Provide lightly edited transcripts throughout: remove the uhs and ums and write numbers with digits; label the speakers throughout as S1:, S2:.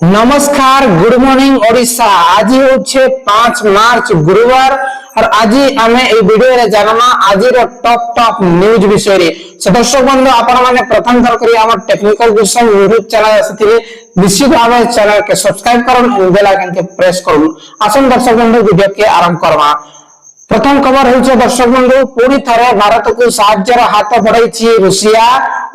S1: नमस्कार good morning Odisha. आज होचे 5 मार्च गुरुवार और आज आमे ए वीडियो रे जानमा आज रो टॉप न्यूज विषय रे। दर्शक बंधु आपण माने प्रथम थर करी हमर टेक्निकल विषय यूट्यूब चैनल आसीथिले निश्चित भाबे चैनल के सब्सक्राइब करन बेल आइकन के प्रेस करन। आसन दर्शक बंधु वीडियो के आरंभ करबा। प्रथम खबर होचे दर्शक बंधु पूरी थरे भारत को साहाय्यर हाथ बढ़ाई रूसिया।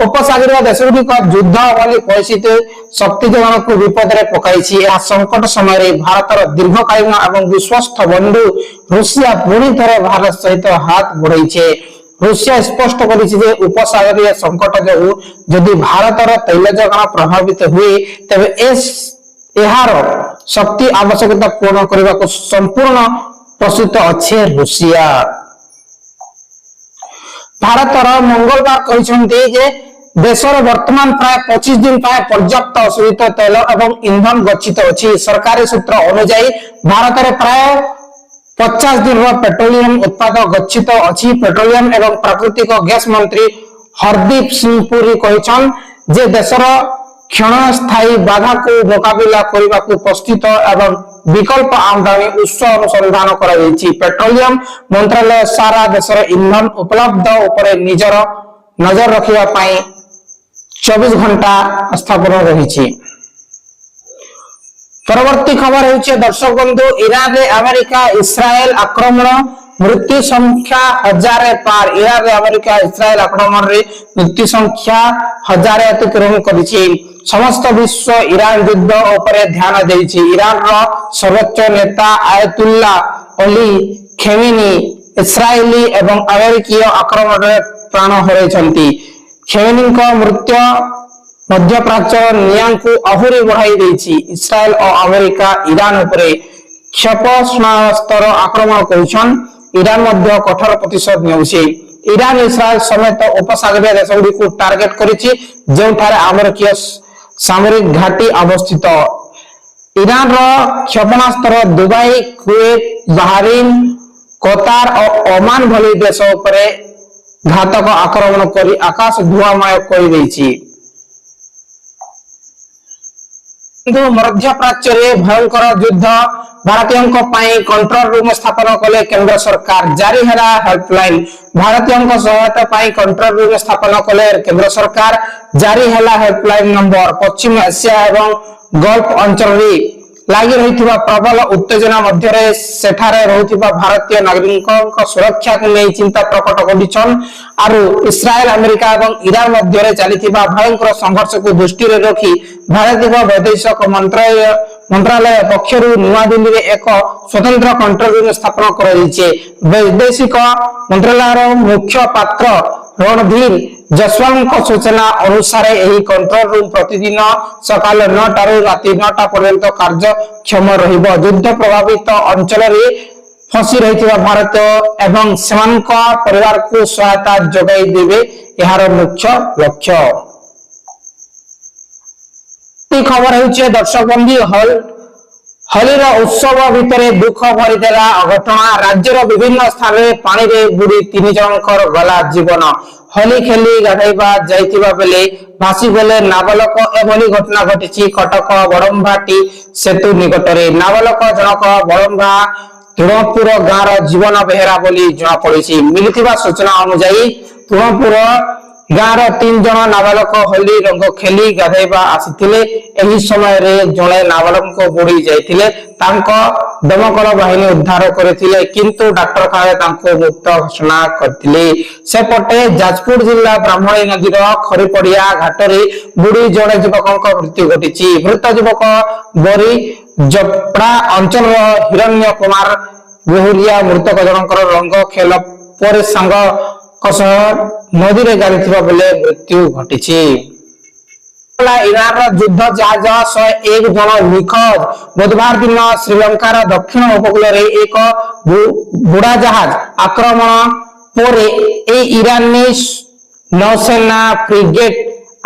S1: उपसागरीय देशगुड़िक युद्ध वाली परिस्थिति शक्ति जोगाण को विपद में पकाई। संकट समय भारतर दीर्घकालीन और विश्वस्त बंधु रूसिया पुणी थे भारत सहित हाथ बढ़ाई। रूसिया स्पष्ट कर उपसागरीय संकट जो जदि भारतर तैल जोगाण प्रभावित हुए तेज यार शक्ति आवश्यकता पूर्ण करने को संपूर्ण प्रस्तुत अच्छे रूसिया। भारतर मंगलवार कहते देशर वर्तमान प्राय 25 दिन पर्याप्त अशोधित तैल और इंधन गच्छित अच्छी। सरकारी सूत्र अनुसार भारत में प्राय 50 दिन पेट्रोलियम उत्पाद गच्छित अच्छी। पेट्रोलियम एवं प्राकृतिक गैस मंत्री हरदीप सिंह पुरी कहते देशर क्षणस्थायी बाधा को मुकाबिला करने को प्रस्तुत एवं विकल्प आमदानी उत्स अनुसंधान कर पेट्रोलियम मंत्रालय सारा देशर इंधन उपलब्ध उपरे निजर नजर रखिया 24 घंटा स्थापन रही। परवर्ती खबर होचे दर्शक बंधु ईरान रे अमेरिका इस्राएल आक्रमण मृत्यु संख्या 1000 पार। ईरान रे अमेरिका इस्राएल आक्रमण रे मृत्यु संख्या 1000 अतिक्रमण करिछि। समस्त विश्व ईरान युद्ध उपरे ध्यान देछि। ईरान रो सर्वोच्च नेता आयतुल्ला अली खेमेनी इस्राएली एवं अमेरिकीय आक्रमण रे प्राण हरैछन्ति। खेमेनी को मृत्यु मध्य प्राच्य निया को आहुरी बढ़ाई देछि। इस्राएल और अमेरिका ईरान उपरे क्षेपणास्त्र आक्रमण करिछन। ईरान मध्य कठोर प्रतिशोध नेउछि। ईरान इस्राएल समेत उपसागरीय देशगुड़ी को टार्गेट करिछि जेउठारे अमेरिकीय सामरिक घाटी अवस्थित। ईरान रो क्षेपणास्त्र दुबई कुवैत बहरीन कतार और ओमान भली देश उपरे घातक आक्रमण करी आकाश धुआमय कर देछि। मध्य प्राच्य रे भयंकर युद्ध भारतीयों पाई कंट्रोल रूम स्थापन कले केंद्र सरकार। जारी है हेल्पलाइन। भारतीयों सहायता पाई कंट्रोल रूम स्थापन कले केंद्र सरकार। जारी है हेल्पलाइन नंबर। पश्चिम एशिया एवं गल्फ अंचल लगी रही प्रबल उत्तेजना मध्य सेठारे रहुथिबा भारतीय नागरिकों सुरक्षा को नहीं चिंता प्रकट करिछन। आरु इस्राएल अमेरिका एवं ईरान मध्य चलीथिबा भयंकर संघर्ष को दृष्टि रे रखी भारतीय वैदेशिक मंत्रालय पक्षरु नवा दिल्ली रे एक स्वतंत्र कंट्रोल रूम स्थापन कर वैदेशिक मंत्रालय मुख्य पात्र रणधीर जसवाल सूचना अनुसार यही कंट्रोल रूम प्रतिदिन सकाल 9 रु राति 9 पर्यंत कार्यक्षम रहिबो। युद्ध प्रभावित अंचल रे फसी रही भारत एवं सेमानक परिवार को सहायता जोगाई देवे यार मुख्य लक्ष्य। खबर होचे दर्शक बंधु होली उत्सव भितर दुख भरीदेला घटना। राज्यर विभिन्न स्थान में पानी रे बुड़ी 3 जनकर गला जीवन। होली खेली गाधैबा जाइतिबा बेले भासी गले नाबालक एभली घटना घटिछि कटक बड़म्बाटी सेतु निकटरे। नाबालक जनक बड़म्बा तुणपुर गाँव जीवन बेहेरा बोली जना पड़ी। मिलिथिबा सूचना अनुसार तुणपुर गाँव 3 जन नाबालक होली रंग खेली गाधैबा आसिथिले। एही समय रे जणे नाबालक को बुड़ी जाइथिले। तांको दमकल बाहिनी उद्धार करथिले किंतु डाक्तरखाना तांको मुक्त घोषणा करथिले। सेपटे जाजपुर जिला ब्राह्मणी नदीर खरीपड़िया घाटरे बुड़ी जणे युवकक मृत्यु घटिछि। मृत युवक बोरी जपड़ा अंचल हिरण्य कुमार बेहुरिया। मृतक जनकर रंग खेल पर संग नदी रे गाड़ी बेले मृत्यु घटी। ईरान युद्ध जहाज 101 जन निखोज। बुधवार दिन श्रीलंकार दक्षिण उपकूल रे एक बुड़ा जहाज आक्रमण पर ईरानी नौसेना फ्रिगेट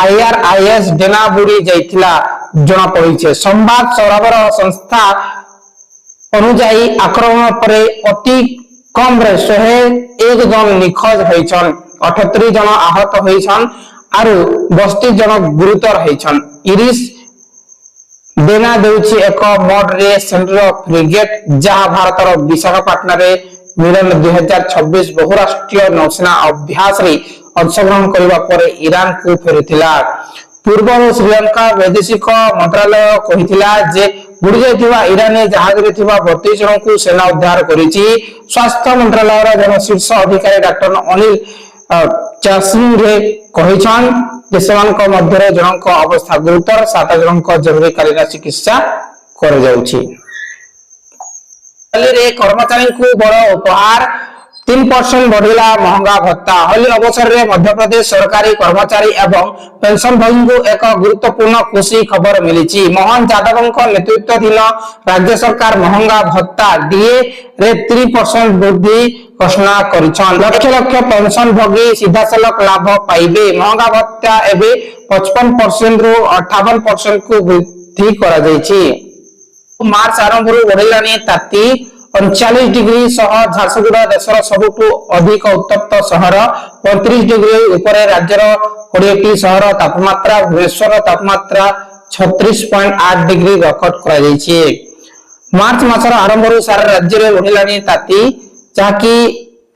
S1: IRIS डेना बुड़ी जाइथिला जना पड़ी। संवाद सरबराह संस्था अनुसार आक्रमण पर अति कम 101 जन निखोज होइछन। 78 जन आहत होइछन आरु 32 जन गुरुतर होइछन। इरिस देना देउछि एक मोड रे सेंट्रल फ्रिगेट जहां भारतर विशाखापट्टनम रे मिलन 2026 बहुराष्ट्रीय नौसेना अभ्यास रे अंशग्रहण करबा पर ईरान को फेरिथिला। पूर्व श्रीलंका वैदेशिक मंत्रालय कहिथिला जे बुड़ी जाइथिबा ईरानी जहाज रे थिबा 32 जन को सेना उद्धार करिछि। स्वास्थ्य मंत्रालय रा जन शीर्ष अधिकारी डॉक्टर अनिल चासिंग रे कहिछन जे सेवानक मध्य जनक अवस्था गुरुतर 7 जनक जरूरीकालीन चिकित्सा कर जाउछि। रे कर्मचारी को बड़ उपहार 3% बढ़िला महंगा भत्ता। होली अवसर में मध्य प्रदेश सरकारी कर्मचारी एवं पेंशनभोगी को एक गुरुत्वपूर्ण खुशी खबर मिली। मोहन यादव नेतृत्वाधीन राज्य सरकार महंगा भत्ता डीए रे 3% वृद्धि घोषणा करिछन। लक्ष लक्ष पेंशनभोगी सीधासलख लाभ पाइबे। महंगा भत्ता एबे 55% रु 58% को वृद्धि करा जायछि। मार्च आरंभ बढ़िलानी ताती 39 डिग्री सह झारसुगुड़ा देशर सबुठु अधिक उत्तप्त सहर। 35 डिग्री उपरे राज्यर 20टी सहर तापमात्रा। भुवनेश्वर तापमात्रा 36.8 डिग्री रेकर्ड करा जायछि। मार्च मासर आरंभ सारा राज्य रे बढ़िलानी ताती जाकी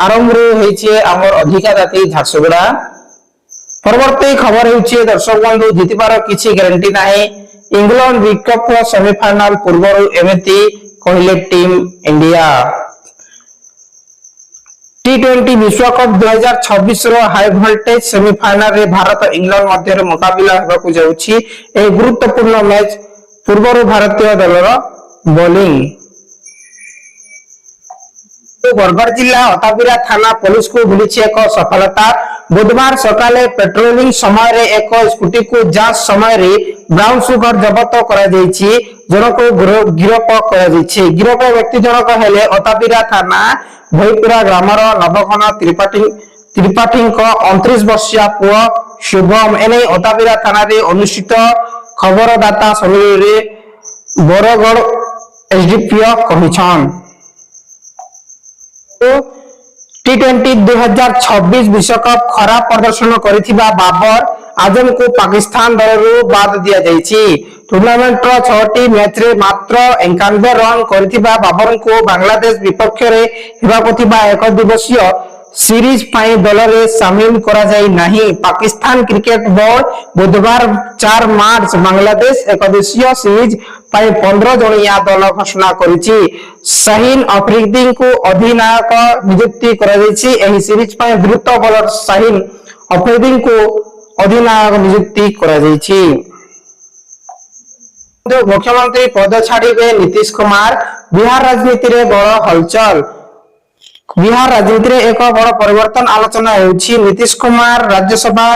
S1: आरंभ होइछे हमर अधिका ताती झारसुगुड़ा। परवर्ती खबर होइछे दर्शक बंधु जितिबार किछि ग्यारंटी नाही। इंग्लैंड विश्वकप सेमीफाइनल पूर्वरु एमिति कहले टीम इंडिया। टी20 विश्वकप 2026 रो हाई वोल्टेज सेमीफाइनल रे भारत इंग्लैंड मध्य रे मुकाबला हेबाकू जाउछि। ए गुरुत्वपूर्ण मैच पूर्वरु भारतीय दलर बॉलिंग। बरगढ़ जिला अताबिरा थाना पुलिस को मिली एक सफलता। बुधवार सकाले पेट्रोलिंग समय रे एक स्कूटी को जांच समय रे ब्राउन सुगर जब्त करा जायछि। जनक गिरफ करा जायछि। गिरफ व्यक्ति जनक हेले अताबिरा थाना भईपुरा ग्रामर नवघन त्रिपाठी को 29 वर्षीय पुआ शुभम। एने अताबिरा थाना रे अनुष्ठित खबरदाता सम्मेलन रे बरगढ़ एसडीपीओ कहिछन। टी20 2026 विश्वकप खराब प्रदर्शन करिथिबा बाबर आजम को पाकिस्तान दलरू बाद दिया जायछि। टूर्नामेंट रो 6टी मैच रे मात्र 91 रन करिथिबा बाबर को बांग्लादेश विपक्ष रे हेबाकथिबा एक दिवसीय सीरीज पाई दल रे शामिल करा जाई नहीं। पाकिस्तान क्रिकेट बोर्ड बुधवार 4 मार्च बांग्लादेश एक दिवसीय सीरीज पाई 15 जणिया दल घोषणा करिछि। शाहीन अफरीदी को अधिनायक नियुक्ति करा जायछि। एही सीरीज पाई द्रुत बॉलर शाहीन अफरीदी को अधिनायक नियुक्ति करा जायछि। मुख्यमंत्री पद छाड़िबे नीतीश कुमार। बिहार राजनीति रे बड़ हलचल। बिहार राजनीति रे एक बड़ परिवर्तन आलोचना हेउछि। नीतीश कुमार राज्यसभा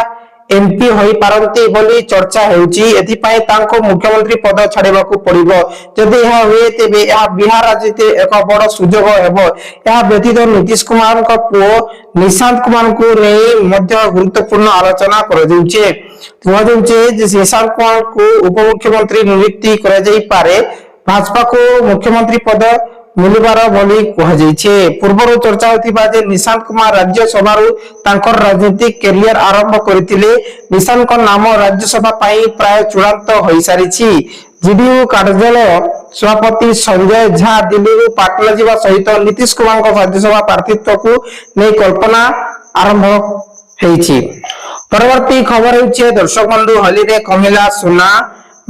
S1: एमपी होई पारंती बोली चर्चा हेउछि। एथि पई तांको मुख्यमंत्री पद छाड़िबाकू पड़िबो। जदि यह हुए तेबे यह बिहार राजनीति एक बड़ सुजोग हेबो। यह व्यतीत नीतीश कुमार को पुओ निशांत कुमार को नै मध्य गुरुत्वपूर्ण आलोचना कर जाउछे। जे निशांत कुमार को उपमुख्यमंत्री नियुक्ति कर जाई पारे। भाजपा को मुख्यमंत्री पद मिलबार बोली कह जाइछे। पूर्वरु चर्चा होतिबा जे निशांत कुमार राज्यसभा रु तांकर राजनीतिक कैरियर आरंभ करथिले। निशांत को नाम राज्यसभा पाई प्राय चूड़ांत होई सारिछि। जेडीयू कार्यालय सभापति संजय झा दिल्ली रु पाटना जीवा सहित नीतीश कुमार को राज्यसभा प्रार्थीत्व को नै कल्पना आरंभ हेछि। परवर्ती खबर होइछे दर्शक बंधु होली रे कमिला सुना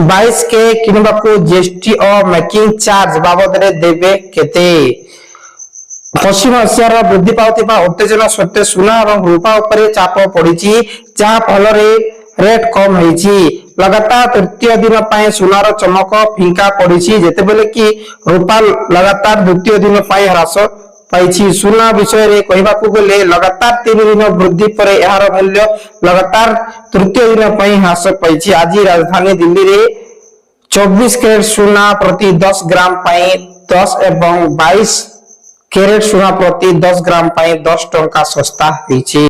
S1: 22 के किनबाकू जीएसटी और मेकिंग चार्ज बाबद रे देबे केते। पश्चिम एशिया रो वृद्धि पाउतिबा उत्तेजना सत्ते सुना और रूपा ऊपर चाप पड़िछि। जहां फल रे रेट कम हेछि। लगातार तृतीय दिन पय सुनार चमक फिंका पड़िछि। जेतेबेले कि रूपा लगातार द्वितीय दिन पय ह्रास पाइछि। सुना विषय रे कहिबाकू गले लगातार 3 दिन वृद्धि पर एहार मूल्य लगातार तृतीय दिन पय ह्रास पाइछि। आज राजधानी दिल्ली रे 24 कैरेट सुना प्रति 10 ग्राम पय 10 एवं 22 कैरेट सुना प्रति 10 ग्राम पय 10 टंका सस्ता होइछि।